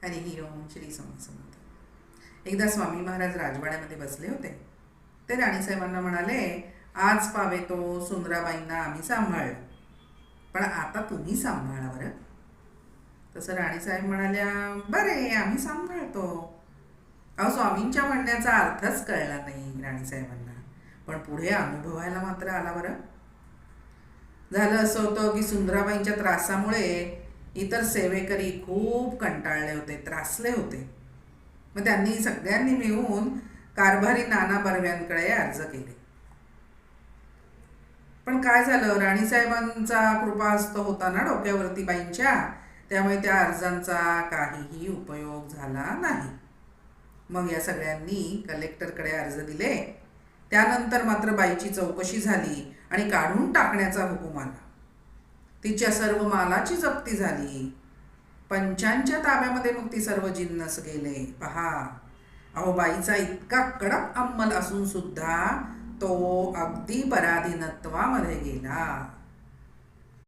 हरी ओम श्री स्वामी समर्थ. एकदा स्वामी महाराज राजवाड्यामध्ये बसले होते. ते राणीसाहेबांना म्हणाले, आज पावे तो सुंदराबाईंना आम्ही सांभाळलं, पण आता तुम्ही सांभाळा बरं. तसं राणीसाहेब म्हणाल्या, बरे आम्ही सांभाळतो. अहो, स्वामींच्या म्हणण्याचा अर्थच कळला नाही राणीसाहेबांना, पण पुढे अनुभवायला मात्र आला बरं. झालं असं होतं की सुंदराबाईंच्या त्रासामुळे इतर सेवेकरी खूप कंटाळले होते, त्रासले होते. मग त्यांनी सगळ्यांनी मिळून कारभारी नाना बर्व्यांकडे अर्ज केले. पण काय झालं, राणीसाहेबांचा कृपाहस्त होता ना डोक्यावरती बाईंच्या, त्यामुळे त्या अर्जांचा काहीही उपयोग झाला नाही. मग या सगळ्यांनी कलेक्टरकडे अर्ज दिले. त्यानंतर मात्र बाईची चौकशी झाली आणि काढून टाकण्याचा हुकूम आला. तिच्या सर्व मालाची जप्ती झाली. पंचांच्या ताब्यामध्ये मग ती सर्व जिन्नस गेले. पहा, अहो, बाईचा इतका कडक अंमल असून सुद्धा तो अगदी पराधीनत्वामध्ये गेला.